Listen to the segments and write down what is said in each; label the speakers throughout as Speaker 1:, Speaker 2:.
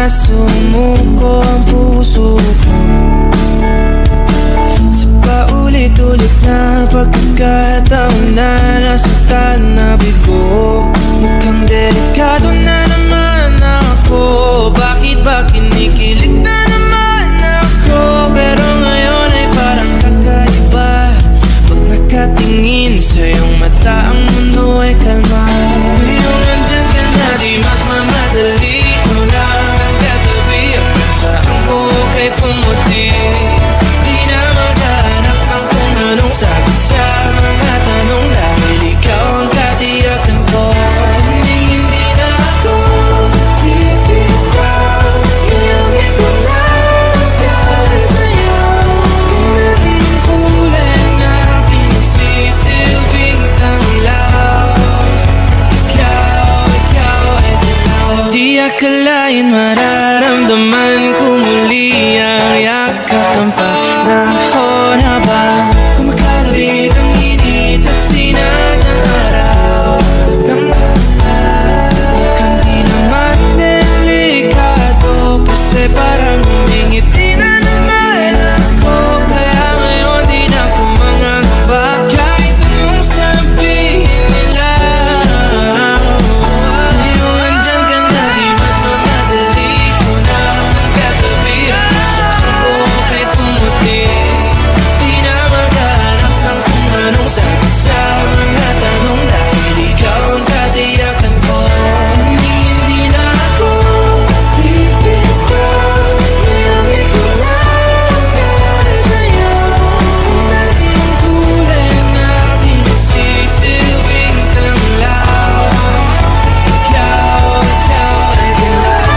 Speaker 1: na sumuko ang puso ko sa paulit-ulit na pagkakataon na nasaktan na bigo. Mukhang delikado na naman ako. Bakit ba kinikilig na naman ako? Pero ngayon ay parang kakaiba. Pag nakatingin sa iyong mata, ang mundo ay kalma. Ngayong nandyan ka na, di magmamadali ko lang ang katabi. Hanggang saan ko kay pumuti. Di na maghanap ng kung anong sagot sa mga tanong, dahil ikaw ang katiyakan ko. Hindi na ako bibitaw. Iyamin ko lang para sa'yo. Kung anong kulay ang aking nagsisilbing tanglaw. Ikaw ay dilaw. Di akalain mararamdaman ko muli ang yakap ng panahon habang kumakalabit ang init at sinag ng araw. Mukhang di naman delikado, kasi parang humingiti na naman ako. Kaya ngayon di na ako mangangamba, kahit anong sabihin nila. Ngayong andyan ka na, di magmamadali ko na ang katabi. Hanggang saan ko kay pumuti. Di na maghanap ng kung anong sagot sa mga tanong, dahil ikaw ang katiyakan ko. Hindi na ako bibitaw. Iyamin ko lang para sa'yo. Kung anong kulay ang aking nagsisilbing tanglaw. Ikaw ay dilaw.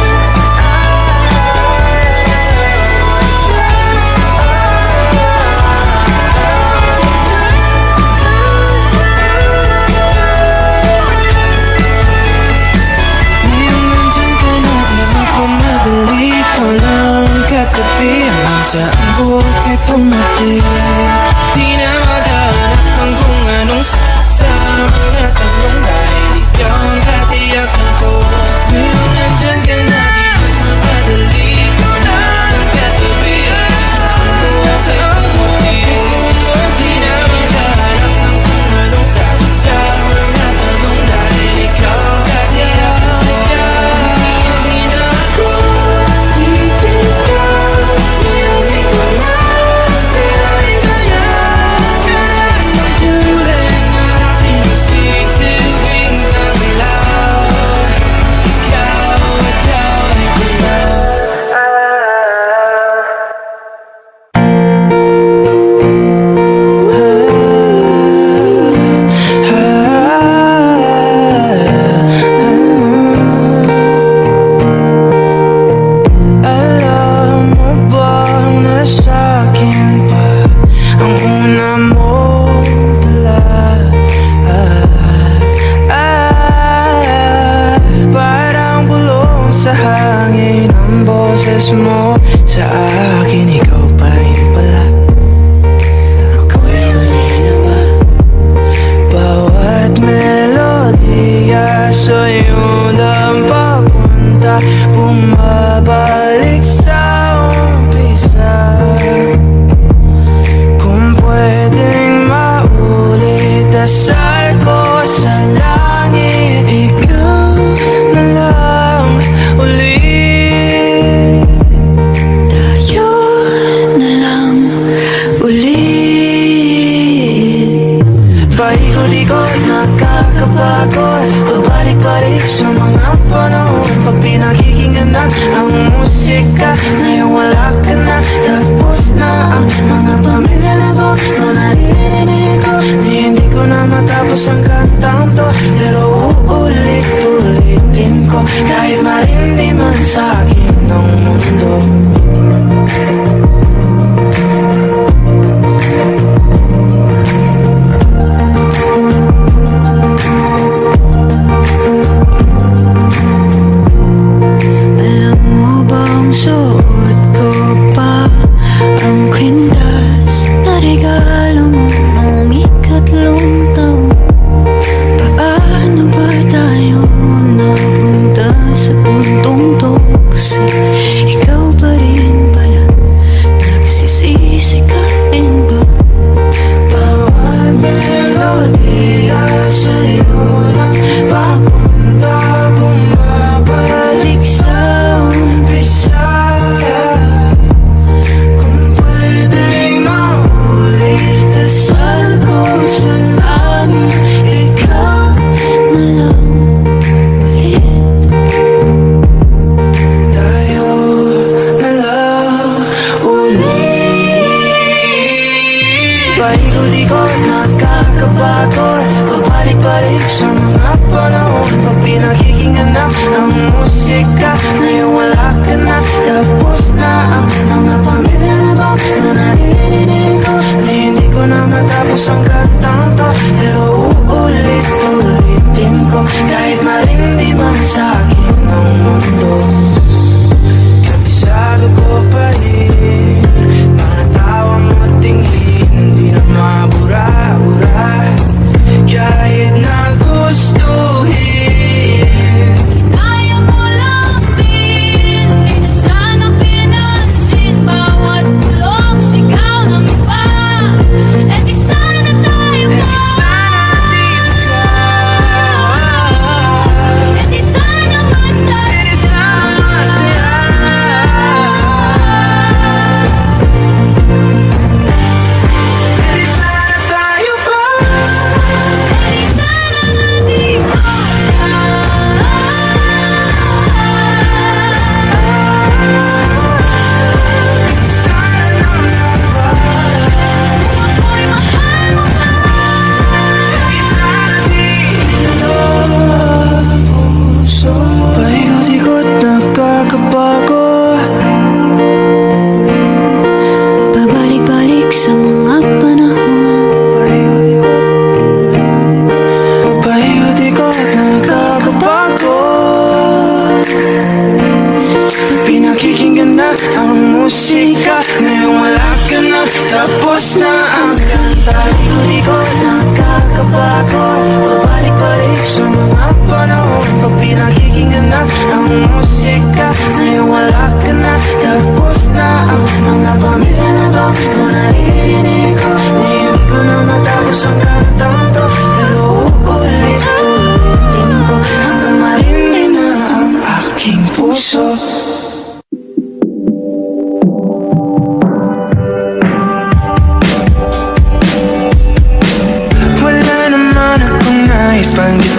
Speaker 1: Ngayong nandyan ka na, di magmamadali ko lang katabi. Hanggang saan ko kay pumuti. Di na maghanap ng kung anong sagot sa mga tanong, dahil ikaw ang katiyakan ko. Ngayong nandyan ka na, di magmamadali ko lang katabi. Hanggang saan ko kay pumuti. Di na maghanap ng kung anong sagot sa mga tanong, dahil ikaw ang katiyakan ko. Hindi na ako bibitaw. Iyamin ko lang para sa'yo. Kahit anong kulay ang aking nagsisilbing tanglaw. Ikaw ay dilaw. Alam mo bang nasa'kin pa ang una mong dala? Parang bulong sa hangin ang boses mo sa akin. Ikaw pa rin pala. Ako'y huli na ba? Bawat melodiya sa'yo lang papunta, bumabalik sa umpisa. Kung pwedeng maulit, dasal ko sa langit, ikaw na lang ulit. Tayo na lang ulit. Paikot-ikot, nakakapagod, pabalik-balik sa mga panahon. Pag pinakikinggan na ang musika, ngayon wala ka na. Tapos na ang mga pamilya na to, no naririnig ko. Hindi ko na matapos ang kantang to, pero uulit-ulitin ko, kahit marindi man sa akin ng mundo. Alam mo bang suot ko pa ang kwintas na regalo mo noong ikatlong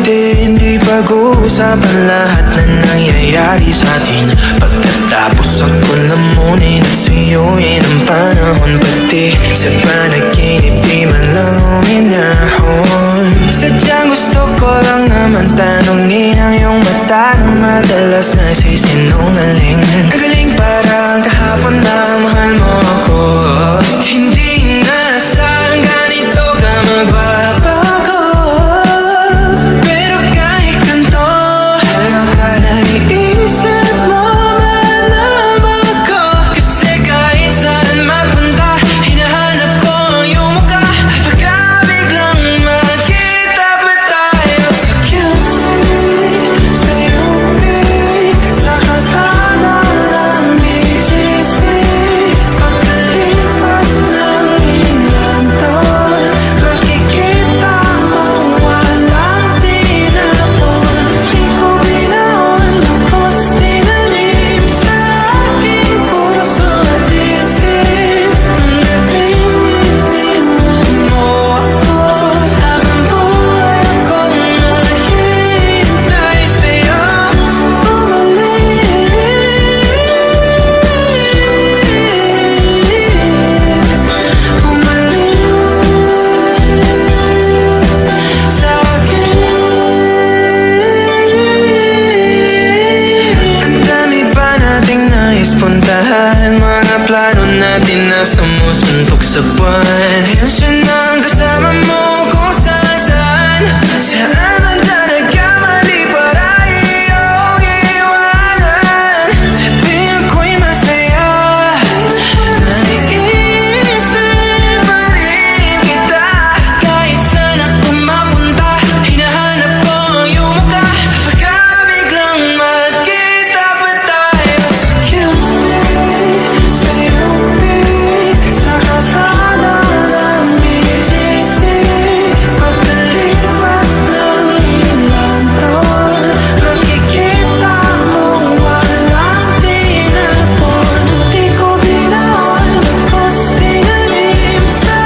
Speaker 1: Hindi pag-uusapan lahat na nangyayari sa atin. Pagkatapos ako lamunin at suyuin ang panahon. Pati sa panaginip di man lang uminahon. Sadyang gusto ko lang naman tanungin ang iyong mata na madalas nagsisinungaling. Ang galing parang kahapon na mahal mo ako. Hindi inaasahan ganito ka magbabago. Pero kahit ganito, ano ka naiisip mo manam ako? Kasi kahit saan magpunta, hinahanap ko ang iyong mukha. At pagka biglang magkita pa tayo sa QC, sa UP, sa kalsada ng BGC. Pagkalipas ng ilang taon, makikita mo walang tinapon. Di ko binaon, lubos tinanim sa aking puso at isip. Mga pinipiniwan mo ako, habang buhay akong naghihintay sa'yo. Bumalik sa akin. Ang dami pa nating nais puntahan, mga plano natin na sumusuntok sa buwan. Ngayon siya na ang kasama mo kung saan. Saan man talaga mali para iyong iwanan. Sa tuwing ako'y masaya, naiisip pa rin kita. Kahit saan ako mapunta, hinahanap ko ang iyong mukha. Pagka biglang magkita pa tayo sa QC, sa UP, sa kalsada ng BGC. Pagkalipas ng ilang taon, makikita mo walang tinapon. Di ko binaon, lubos tinanim sa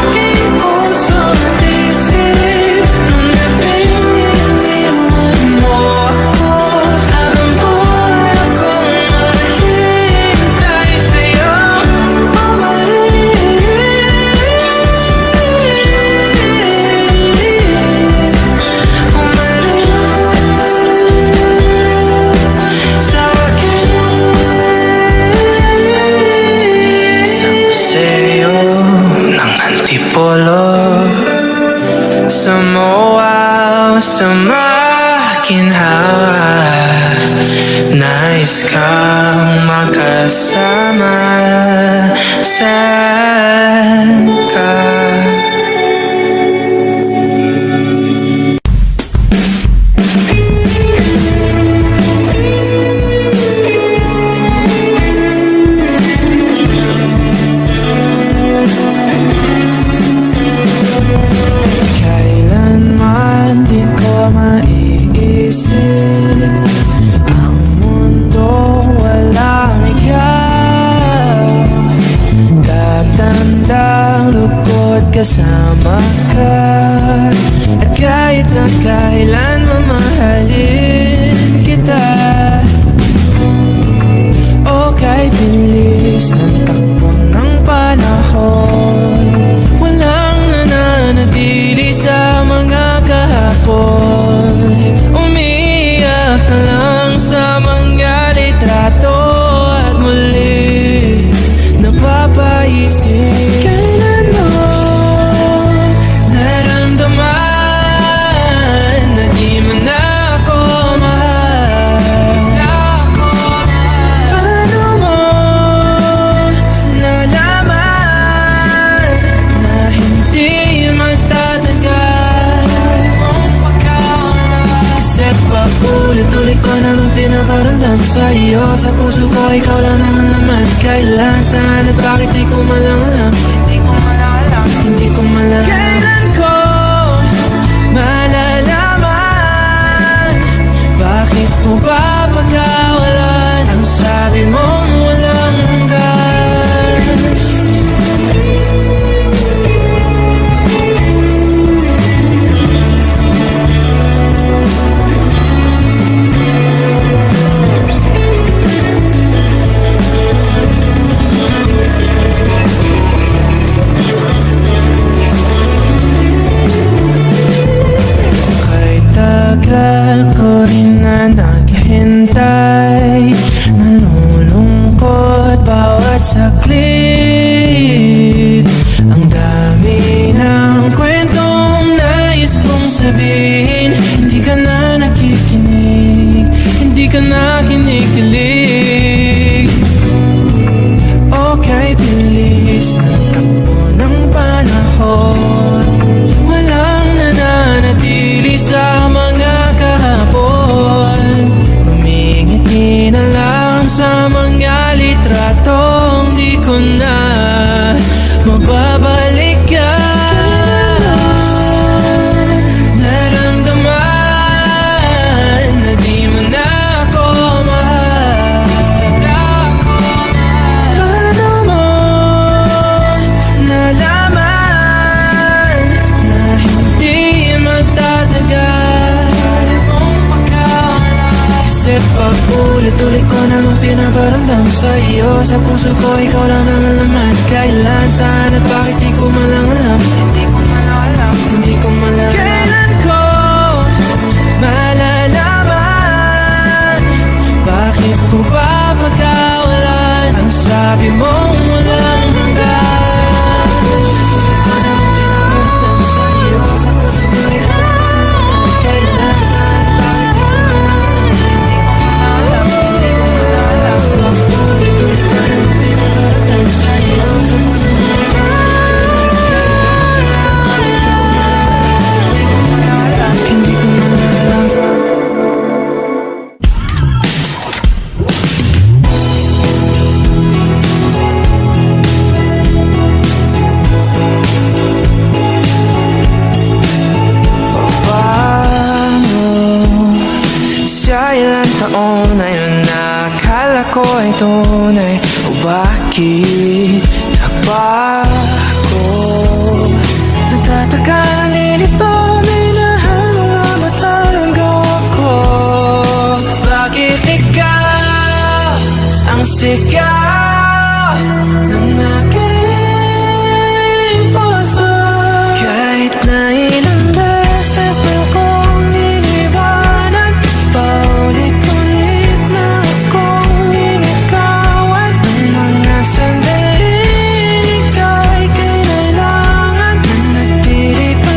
Speaker 1: aking puso at isip. Mga pinipiniwan mo ako, habang buhay akong naghihintay sa'yo. Bumalik sa akin. Sa museo ng Antipolo, sa MOA o sa makinhawa, nais kang makasama. Saan ka? Kailanman di ko maiisip ang mundo walang ikaw. Tatandang lugod kasama ka. At kahit na kailan mamahalin kita. O kahit bilis ng takbo ng panahon, walang nananatili sa mga kahapon. Umiiyak na lang sa mga litrato at muli napapaisip. Kailan mo naramdaman na di mo na ako mahal? Paano mo nalaman na hindi magtatagal? Kasi paulit-ulit ko naman pinaparamdam sa iyo. Sa puso ko ikaw lang naman naman. Kailan, saan at bakit di ko malang alam. Hindi ko malang kailan ko malalaman. Bakit mo ba pagkawalan ang sabi mong walang hanggan? Tuloy-tuloy ko namang pinaparamdam sa iyo. Sa puso ko ikaw lang ang alaman. Kailan, saan at bakit di ko man lang alam. Hindi ko man lang alam. Kailan ko malalaman? Bakit ko ba pagkawalan ang sabi mong walang hanggan? Taon na yun na akala ko ay tunay. O bakit nagbago? Nagtataka, nalilito, minahal mo nga ba talaga ako? Bakit ikaw ang sigaw ng aking puso? Kahit na ilang beses mo kong iniwanan, paulit-ulit na akong ninikawan. Ang mga sandaling ika'y kinailangan, nanatili pa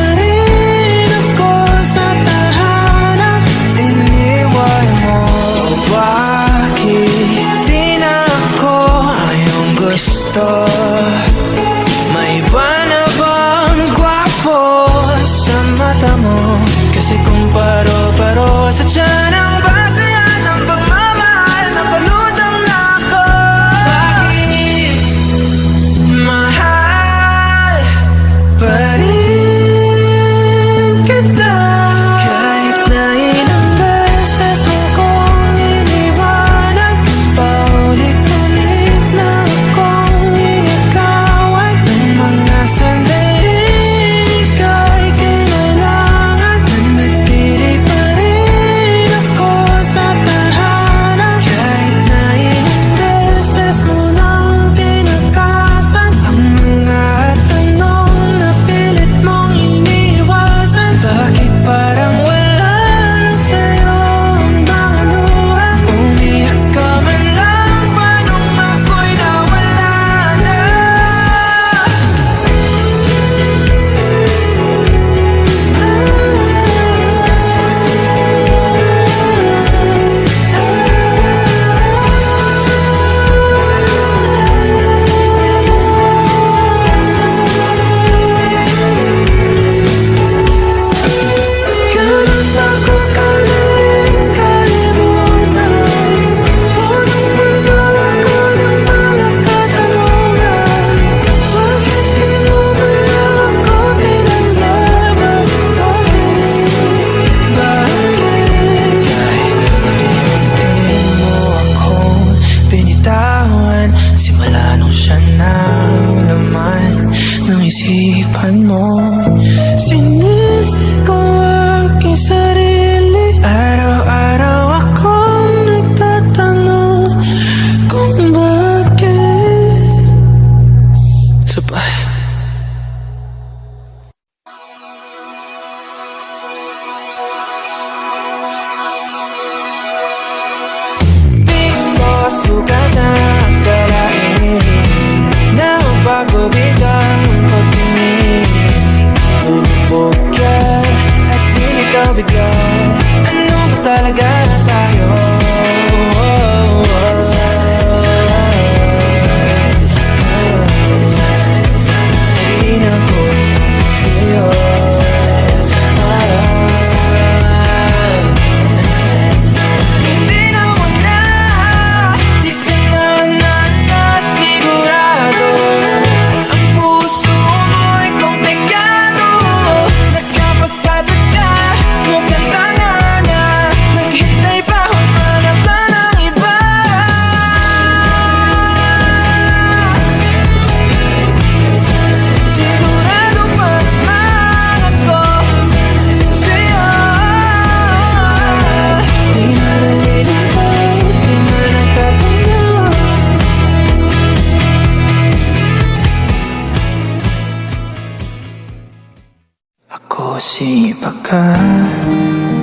Speaker 1: baka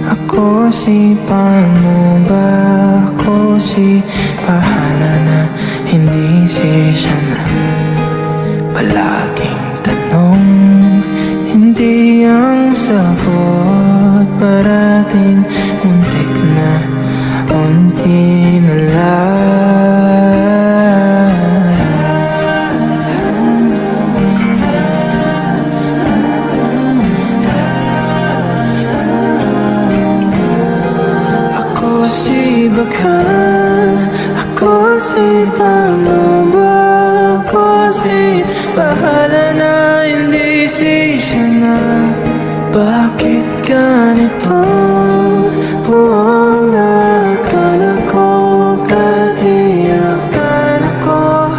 Speaker 1: ako si paano ba ako si bahala na hindi si siya na palaging tanong, hindi ang sagot parating muntik na unti na lang. Ako si baka, ako si paano ba ako si bahala na hindi si siya na. Bakit ganito buong akala ko, katiyakan ako,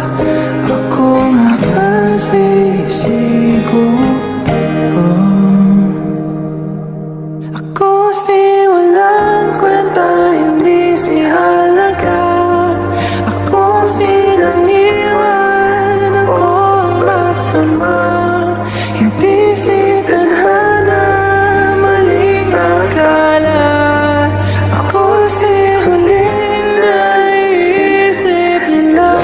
Speaker 1: ako nga ba sisiguro? Ako si walang kwenta, hindi si halaga. Ako si nangiwan, ako ang masama. Hindi si tadhana, maling akala. Ako si huling naisip nila.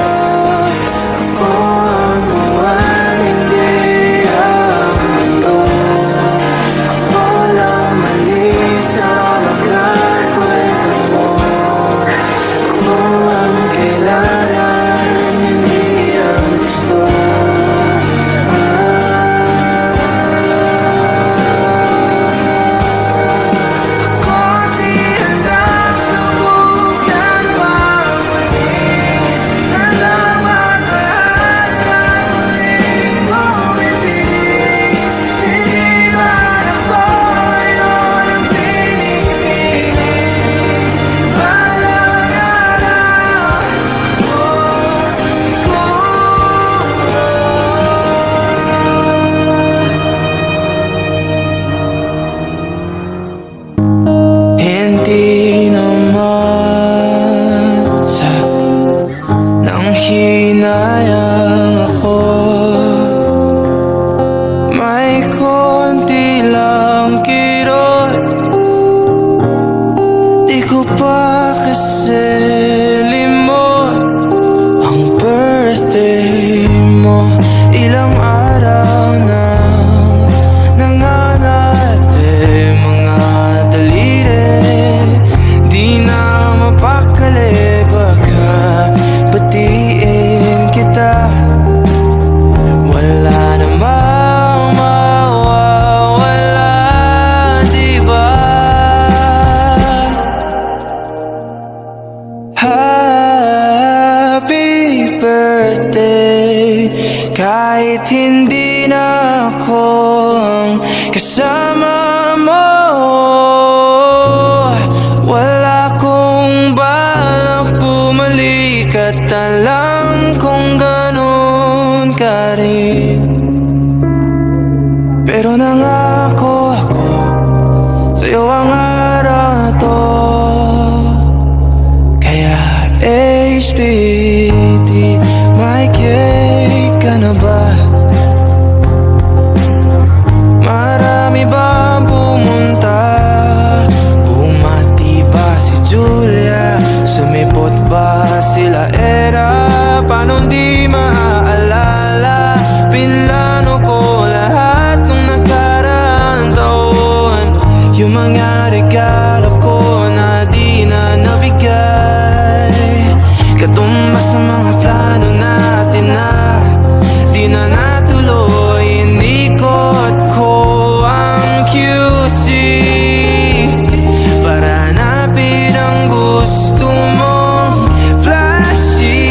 Speaker 1: Ako ang buwan, hindi ang mundo. Ako lang mali sa mga kwento mo. Ako ang kailangan, hindi ang gusto. Ako si handang subukan pagbalik. Nalaman lahat ng muling bumibig. Hindi man ako yun ang pinipiling. Balang araw mo hindi naman sa nang hinayang ako. May konti lang kirot, di ko pa kasi limot ang birthday mo. Ilang araw na nangangate mga daliri, di na mapakali, baka batiin kita. Wala namang mawawala, di ba? Happy birthday, kahit hindi na ako ang kasama mo. Wala kong balak bumalik at alam kong ganun ka rin. Pero nangako ako sa'yo ang araw na to. Kaya HBD, may cake ka na ba? Marami ba pumunta? Bumati ba si Julia? Sumipot ba sila Era? Paano di maaalala? Pinlano ko lahat nung nakaraang taon. Yung mga regalo ko na di na nabigay, katumbas ng mga plano natin na di na natuloy. Inikot ko ang QC para hanapin ang gusto mong flashy.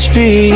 Speaker 1: HP.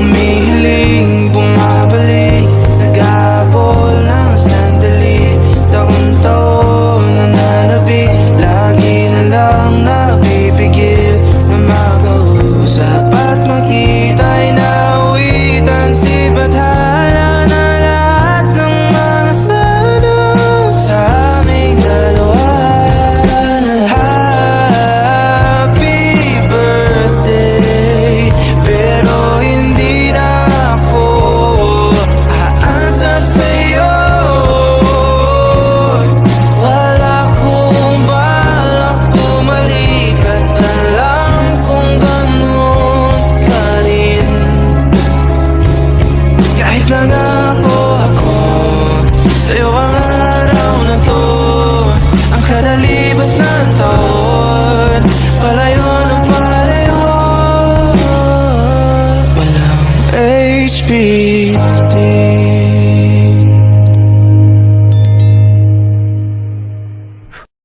Speaker 1: Umihiling, bumabalik, nag-aabol ng sandali. Taon-taon nananabik, lagi na lang napipigil na makausap at makita'y nauwitan. Sibathala na lahat ng mga sana sa aming dalawa. Happy birthday, pero hindi na ako aasa sa'yo. Wala akong balak bumalik at alam kung ganun ka rin. Kahit nangako ako sa'yo ang araw na to, ang kadalibas ng taon, palayo ng palayo. Walang HP.